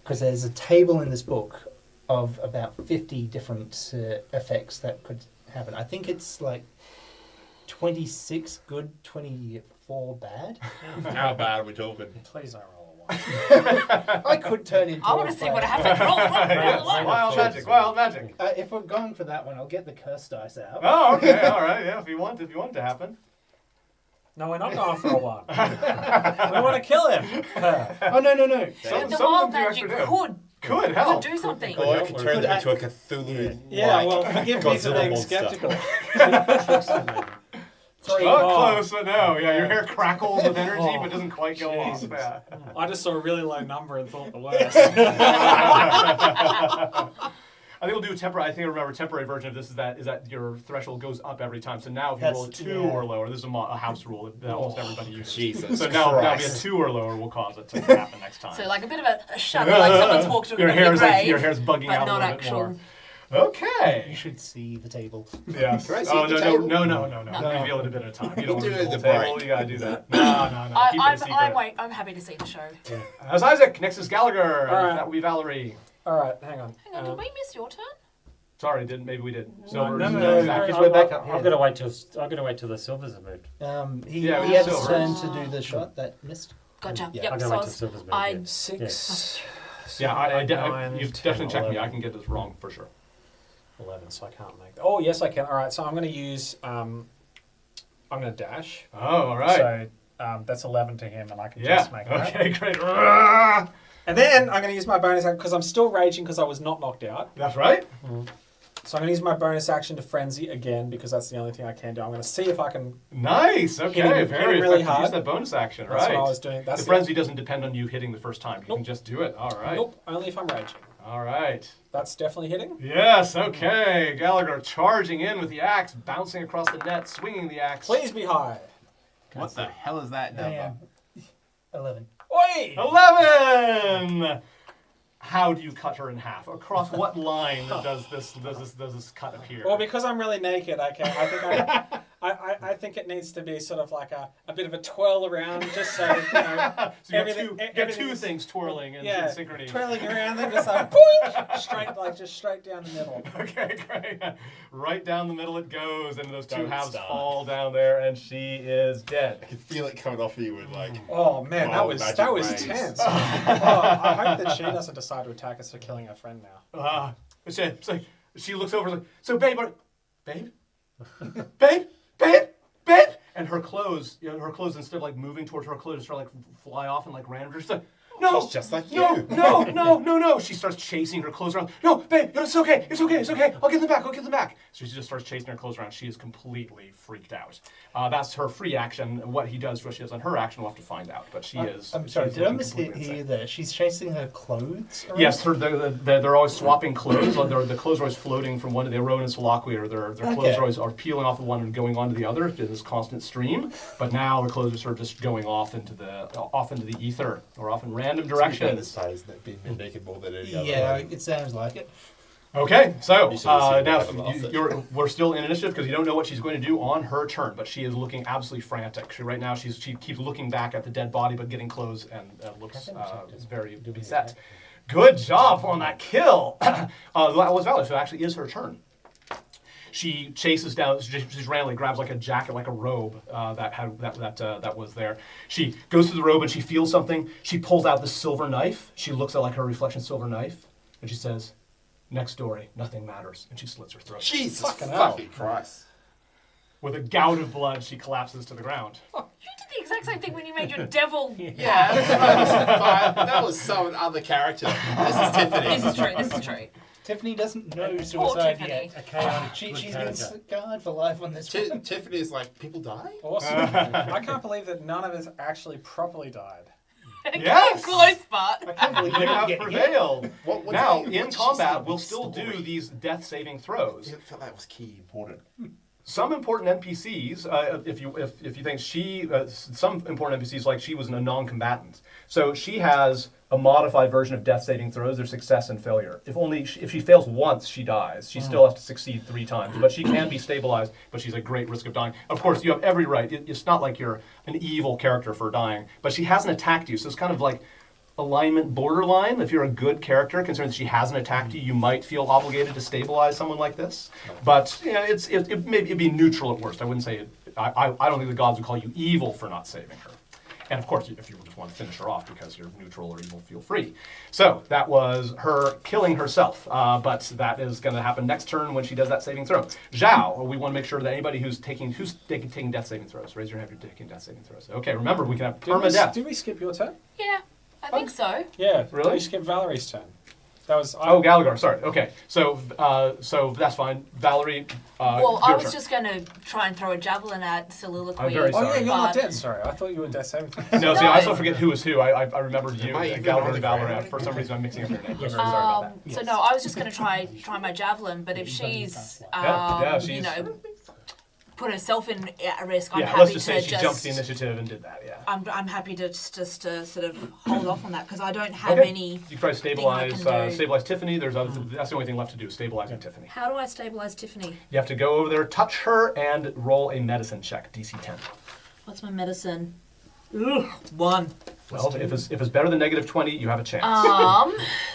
because there's a table in this book of about 50 different effects that could happen. I think it's like 26 good, 24 bad. How bad are we talking? Please don't roll a 1. I could turn into. I want a to see what bad- happens. Roll, Yes, wild magic. Wild magic. If we're going for that one, I'll get the curse dice out. Oh, okay. All right. Yeah, if you want it to happen. No, we're not going for a 1. We want to kill him. Oh no! Some The of wild them do magic actually do. could Could help. do something. Or I could turn them into a Cthulhu. Yeah, well, forgive me for Godzilla being monster. skeptical. 3. Oh, close, but no. Yeah, your hair crackles with energy, but doesn't quite go off. Jesus. Yeah. I just saw a really low number and thought the worst. I think we'll do a temporary. I think I remember a temporary version of this is that your threshold goes up every time. So now if you roll a That's- 2 yeah. or lower, this is a house rule that almost everybody uses. Jesus So now be a Christ. 2 or lower will cause it to happen next time. So like a bit of a shudder, like someone's walked your over hair's the grave, like your hair's bugging but out a not little actual. bit more. Okay. You should see the table. Yes. Can I see Oh the no, table? no. Reveal it a bit at a time. You don't Do want it to at the the table. break. You gotta do that. No. Keep it a secret. I'm happy to see the show. That's Isaac. Next is Gallagher. All right. That will be Valerie. All right, hang on. Hang on, did we miss your turn? Sorry, didn't. Maybe we did. No, Zach is way back up I've here. got to wait till the silvers have moved. He Yeah, we had did his silver. turn to do the shot that missed. Gotcha. Yeah, Yep. I've got to So wait till silvers moved. I yeah. 6. Yeah, nine, you've 10, definitely checked me. 11. I can get this wrong for sure. 11, so I can't make that. Oh, yes, I can. All right, so I'm going to use. I'm going to dash. Oh, all right. So that's 11 to him, and I can Yeah. just make that. Okay, great. Ah! And then I'm going to use my bonus action because I'm still raging because I was not knocked out. That's right. So I'm going to use my bonus action to frenzy again because that's the only thing I can do. I'm going to see if I can. Nice. Okay, Hit him very really effective. hard. Use that bonus action. That's right. what I was doing. That's The frenzy doesn't depend on you hitting the first time. You can just do it. All right. Nope, only if I'm raging. All right. That's definitely hitting. Yes. Okay. Gallagher charging in with the axe, bouncing across the net, swinging the axe. Please be high. What the hell is that number? Damn. 11. Oi! 11. How do you cut her in half? Across what line does this cut appear? Well, because I'm really naked, I think it needs to be sort of like a bit of a twirl around, just so you know. So you got two things twirling in synchrony. Twirling around, then just like boing, straight down the middle. Okay, great. Right down the middle it goes, and those two halves fall down there, and she is dead. I can feel it coming off you with like. Oh man, that was magic rays. tense. I hope that she doesn't decide to attack us for killing her friend now. It's like she looks over, like, so babe, babe, and her clothes, instead of like moving towards her clothes, start like fly off and like ran. She's like, no, It's just like no, you. no. She starts chasing her clothes around. No, babe, no, it's okay. I'll get them back. So she just starts chasing her clothes around. She is completely freaked out. That's her free action. What she does on her action, we'll have to find out. But she is. I'm sorry, she's did I looking completely mishear insane. there? She's chasing her clothes around? Yes, they're always swapping clothes. The clothes are always floating from one to the Rowan and Solakwi, or their clothes are always peeling off of one and going on to the other in this constant stream. But now the clothes are sort of just going off into the ether or off in random directions. Size that being naked more than any other. Yeah, way. it sounds like it. Okay, so You should have seen now that from off we're still in initiative because you don't know what she's going to do on her turn, but she is looking absolutely frantic. Right now she keeps looking back at the dead body, but getting close and looks very beset. Good job on that kill. That was Valerie, so it actually is her turn. She chases down. She's randomly grabs like a jacket, like a robe that was there. She goes through the robe and she feels something. She pulls out the silver knife. She looks at like her reflection silver knife, and she says, "Next story, nothing matters," and she slits her throat. Jesus Fucking hell. fucking Christ. With a gout of blood, she collapses to the ground. You did the exact same thing when you made your devil. Yeah, that was some other character. This is Tiffany. This is true. Tiffany doesn't know Poor suicide Tiffany. yet. A chaotic She's good been character. scarred for life on this one. Tiffany is like, people die? Awesome. I can't believe that none of us actually properly died. Yes! Close, but. I can't believe You you have didn't get hit. prevailed. What Now, did in she combat, say? we'll still do Story. these death saving throws. I felt that was key important. Some important NPCs, if you think some important NPCs, like she was a non-combatant. So she has a modified version of death saving throws. There's success and failure. If she fails once, she dies. She still has to succeed 3 times, but she can be stabilized. But she's at great risk of dying. Of course, you have every right. It's not like you're an evil character for dying, but she hasn't attacked you, so it's kind of like alignment borderline. If you're a good character, considering that she hasn't attacked you, you might feel obligated to stabilize someone like this. But it'd be neutral at worst. I wouldn't say I don't think the gods would call you evil for not saving her. And of course, if you just want to finish her off because you're neutral or evil, feel free. So that was her killing herself. But that is going to happen next turn when she does that saving throw. Zhao, we want to make sure that anybody who's taking death saving throws, raise your hand if you're taking death saving throws. Okay, remember we can have permadeath. Did we skip your turn? Yeah, I think so. Yeah. Really? We skipped Valerie's turn. That was. Oh, Gallagher. Sorry. Okay. So that's fine. Valerie. Well, I your was turn. just going to try and throw a javelin at Soliloquy. I'm very Oh yeah, sorry. you're not but- dead. Sorry, I thought you were dead saving. No, see, I also forget who is who. I remembered you, Am I even Gallagher on the and Valerie. ground? For some reason, I'm mixing up their names. Yes. I'm very sorry about that. So no, I was just going to try my javelin, but if she's, she's- put herself at risk, I'm Yeah, happy let's just to say she jumped the initiative and did that. Yeah. I'm happy to just to sort of hold off on that because I don't have any. You can try to stabilize thing I can do. stabilize Tiffany. That's the only thing left to do. Stabilizing Tiffany. How do I stabilize Tiffany? You have to go over there, touch her, and roll a medicine check, DC 10. What's my medicine? Ugh, 1. Well, if it's better than negative 20, you have a chance.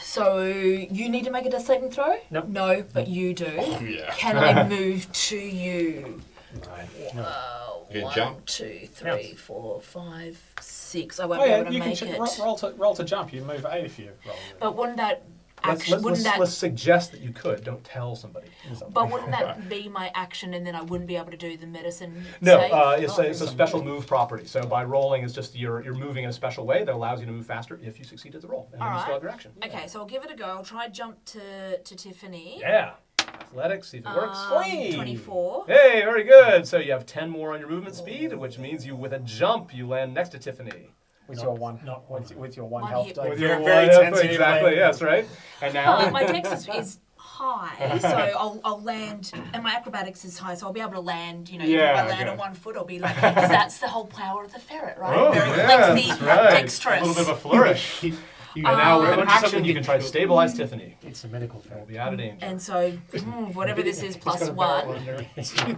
So you need to make a death saving throw? Nope. No, but you do. Yeah. Can I move to you? You One, jump? 2, 3, 4, 5, 6. I won't Oh be yeah, able to you make can it. roll to jump. You move 8 if you roll. But wouldn't that Let's suggest that you could. Don't tell somebody. But wouldn't that be my action, and then I wouldn't be able to do the medicine? No, save? it's a special move property. So by rolling, it's just you're moving in a special way that allows you to move faster if you succeed at the roll, and then you still have your action. Okay, so I'll give it a go. I'll try jump to Tiffany. Yeah. Athletics, see if it works. 24. Hey, very good. So you have 10 more on your movement speed, which means with a jump, you land next to Tiffany. With Not- your one, not with your one One health hit die. point. With your Very one- tentative exactly, landing. yes, right? And now, My dex is high, so I'll land, and my acrobatics is high, so I'll be able to land. Even if I land on 1 foot, I'll be like, because that's the whole power of the ferret, right? oh, Very yeah, flexy, that's right. dexterous. A little bit of a flourish. And now with an Onto action, something you can try to stabilize Tiffany. It's a medical We'll fact. be out of danger. And so, whatever this is, It's plus got a barrel 1. under it.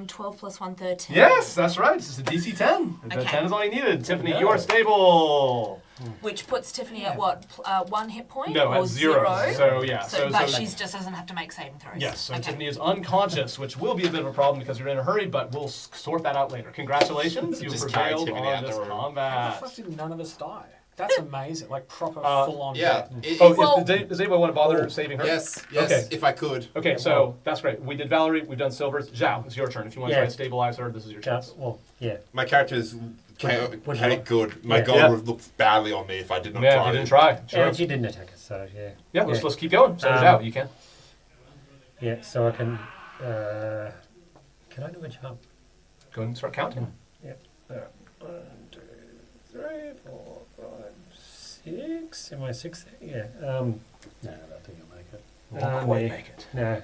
12 plus 1, 13. Yes, that's right. It's just a DC 10. The Okay. 10 is all you needed. Tiffany, go. you are stable. Which puts Tiffany at what? 1 hit point? No, or at 0. So, yeah. But she just doesn't have to make saving throws. Yes, so Okay. Tiffany is unconscious, which will be a bit of a problem because you're in a hurry, but we'll sort that out later. Congratulations, you Just carry prevailed Tiffany on out this the room. How the combat. fuck did none of us die? That's amazing. Like proper full on. Yeah. Oh, Well- does anybody want to bother saving her? Yes, Okay. if I could. Okay, so that's great. We did Valerie, we've done Silvers. Zhao, it's your turn. If you want to Yeah. try to stabilize her, this is your chance. Well, yeah. My character is chaotic good. My Yeah. goal Yeah. would look badly on me if I did not Yeah, try. if you didn't try. Sure. And she didn't attack us, so yeah. Yeah, let's keep going. So Zhao, you can. Yeah, so I can I do a jump? Go ahead and start counting. Yeah. 1, 2, 3, 4, 5, 6. Am I 6 there? Yeah. No, I don't think I'll make it. Won't quite yeah. make it. No.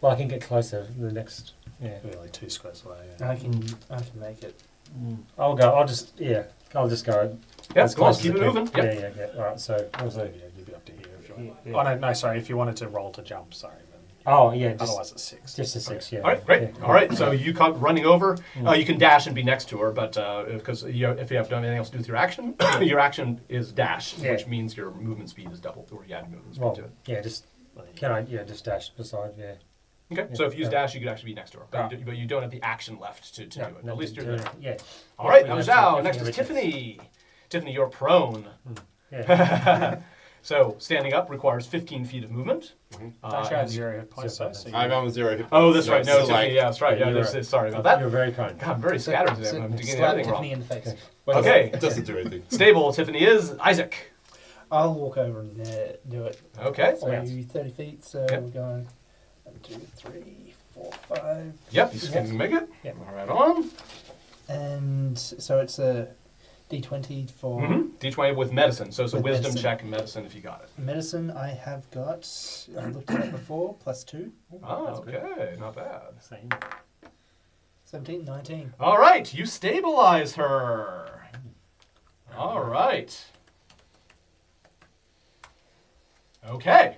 Well, I can get closer the next. Yeah. Really 2 squares away. Yeah. I can make it. I'll go. I'll just go. Yeah, as go on, close as keep I it can. moving. Yep. Yeah. All right. So what was So, it? yeah, you'd be up to here if you want. Yeah. Oh no, sorry. If you wanted to roll to jump, sorry. Then Oh yeah. Just, otherwise it's 6. just a 6. Yeah. All right, great. Yeah. All right, so you come running over. You can dash and be next to her, but because if you have done anything else to do with your action, your action is dash, Yeah. which means your movement speed is doubled, or you add movement speed Well, to it. yeah. Just can I? Yeah. Just dash beside. Yeah. Okay, so if you use dash, you could actually be next to her, but, Ah. but you don't have the action left to do it. At least you're there. Yeah. All right, we now have Zhao. some Next is activities. Tiffany. Tiffany, you're prone. Yeah. So standing up requires 15 feet of movement. Don't you and- have 0 hit points though? So So you- I'm on 0 hit Oh, points, that's so right. it's No, still Tiffany. like- Yeah, that's right. Yeah, you're sorry about that. You're very kind. God, I'm very scattered today. I'm getting Slap everything Tiffany wrong. in the face. Okay, It doesn't do anything. stable. Tiffany is Isaac. I'll walk over and do it. Okay. So 30 feet, so Yep. we're going 1, 2, 3, 4, 5. Yep, you can make it. Yep. Right on. And so it's a D20 for D20 with medicine. So it's a With wisdom medicine. check and medicine if you got it. medicine. I have got, I looked at it before, +2. Oh, okay. Not bad. Same. 17, 19. All right. You stabilize her. All right. Okay.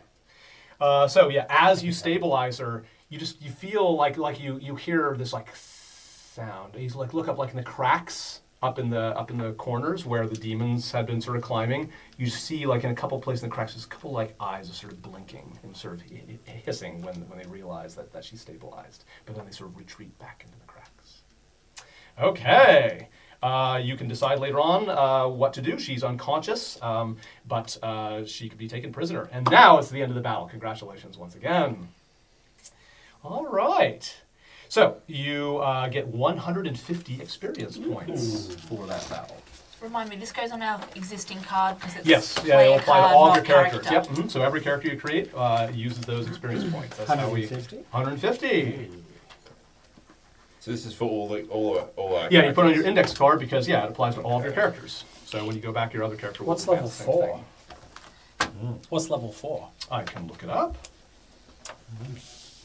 So yeah, as you stabilize her, you feel like you hear this like sound. You like look up like in the cracks up in the corners where the demons had been sort of climbing. You see like in a couple places in the cracks, there's a couple like eyes are sort of blinking and sort of hissing when they realize that she's stabilized. But then they sort of retreat back into the cracks. Okay. You can decide later on what to do. She's unconscious, but she could be taken prisoner. And now it's the end of the battle. Congratulations once again. All right. So you get 150 experience points for that battle. Remind me, this goes on our existing card because it's Yes, yeah, player it'll apply to card, all of not your characters. character. Yep. So every character you create uses those experience points. That's how we 150? 150. So this is for all our Yeah, you put it on your characters. index card because yeah, it applies to all of your characters. So when you go back, your other character will What's advance level the same 4? thing. What's level 4? I can look it up.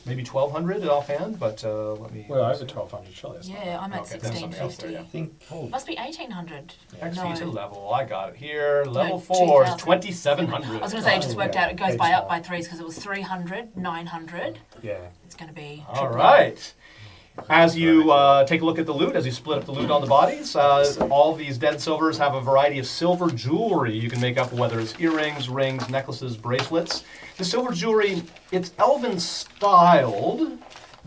Maybe 1200 offhand, but let me. We're over 1200 surely. It's not Yeah, I'm at Okay, then something else there, 1650. yeah. I think Must be 1800. XP to No. level. I got it here. Level No, 4 is 2000. 2700. I was going to say it just worked out. It goes Page by up four. by 3s because it was 300, 900. Yeah. It's going to be. All right. As you take a look at the loot, as you split up the loot on the bodies, all these dead silvers have a variety of silver jewelry you can make up, whether it's earrings, rings, necklaces, bracelets. The silver jewelry, it's elven styled,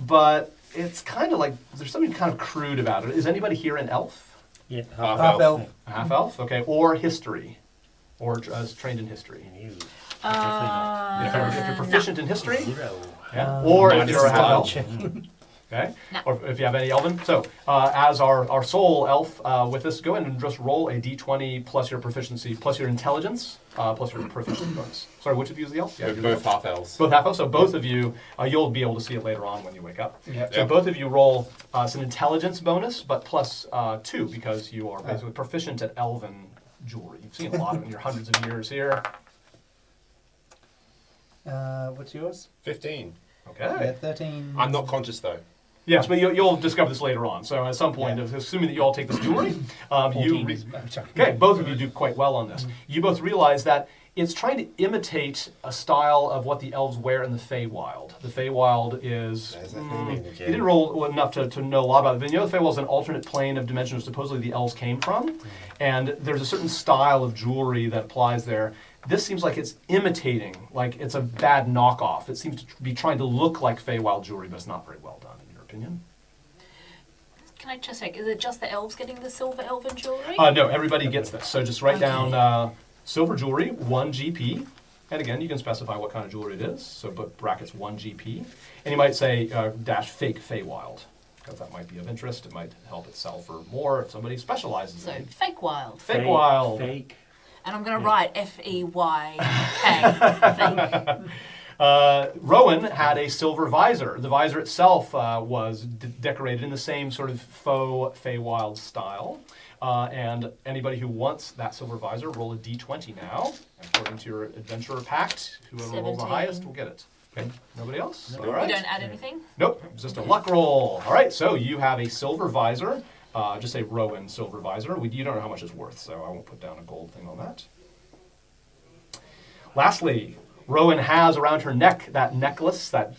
but it's kind of like, there's something kind of crude about it. Is anybody here an elf? Yeah. Half half elf. elf. A half elf? Okay. Or history. Or trained in history. If you're proficient in history, yeah. Or if minus you're a half elf. checking. Okay? No. Or if you have any elven. So, as our soul elf with this, go ahead and just roll a d20 plus your proficiency, plus your intelligence, plus your proficiency bonus. Sorry, which of you is the elf? We're you're the both elf. half elves. Both half elves. So both of you, you'll be able to see it later on when you wake up. Yep. So Yep. both of you roll some intelligence bonus, but plus 2 because you are basically proficient at elven jewelry. You've seen a lot of it in your hundreds of years here. What's yours? 15. Okay. Yeah, 13. I'm not conscious though. Yes, but you'll discover this later on. So at some point, assuming that you all take this jewelry, okay, both of you do quite well on this. You both realize that it's trying to imitate a style of what the elves wear in the Feywild. The Feywild is... There's that thing you again. didn't roll enough to know a lot about it, but you know the Feywild is an alternate plane of dimension where supposedly the elves came from, and there's a certain style of jewelry that applies there. This seems like it's imitating, like it's a bad knockoff. It seems to be trying to look like Feywild jewelry, but it's not very well done, in your opinion. Can I just check? Is it just the elves getting the silver elven jewelry? No, everybody gets this. So just write down silver jewelry, 1 GP. And again, you can specify what kind of jewelry it is. So put brackets 1 GP. And you might say dash fake Feywild, because that might be of interest. It might help it sell for more if somebody specializes So in fake wild. fake wild. Fake. And I'm going to write FEYK. Fake. Rowan had a silver visor. The visor itself was decorated in the same sort of faux Feywild style. And anybody who wants that silver visor, roll a d20 now. According to your adventurer pact, whoever rolls the 17. highest will get it. Okay, nobody else? No. All right. You don't add anything? Nope, it's just a luck roll. All right, so you have a silver visor. Just say Rowan silver visor. You don't know how much it's worth, so I won't put down a gold thing on that. Lastly, Rowan has around her neck that necklace, that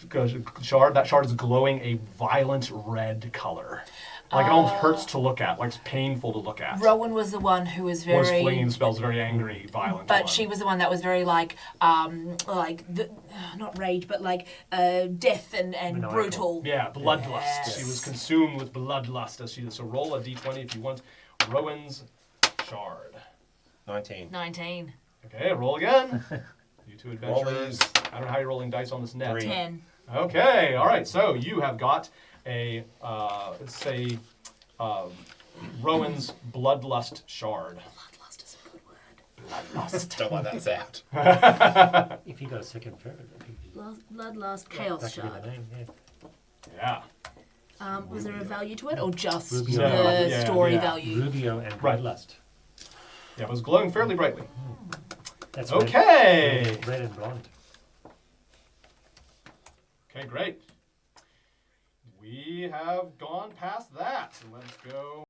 shard. That shard is glowing a violent red color. Like it almost hurts to look at, like it's painful to look at. Rowan was the one who was Was very... flinging spells, very angry, violent. But one. she was the one that was very not rage, but death and Maniacal. brutal. Yeah, bloodlust. Yes. She was consumed with bloodlust as she did. So roll a d20 if you want Rowan's shard. 19. 19. Okay, roll again. You two adventurers. Rollies. I don't know how you're rolling dice on this net. 3. 10. Okay, all right. So you have got a, let's say, Rowan's bloodlust shard. Bloodlust is a good word. Bloodlust. Don't want that sound. If you got a second third, I think Bloodlust chaos that could be shard. the name. Yeah. Yeah. Was there a value to it, or just Rubio. the Yeah, story yeah. value? Rubio and Right. Bloodlust. Yeah, it was glowing fairly brightly. That's Okay. Red and blonde. Okay, great. We have gone past that. Let's go.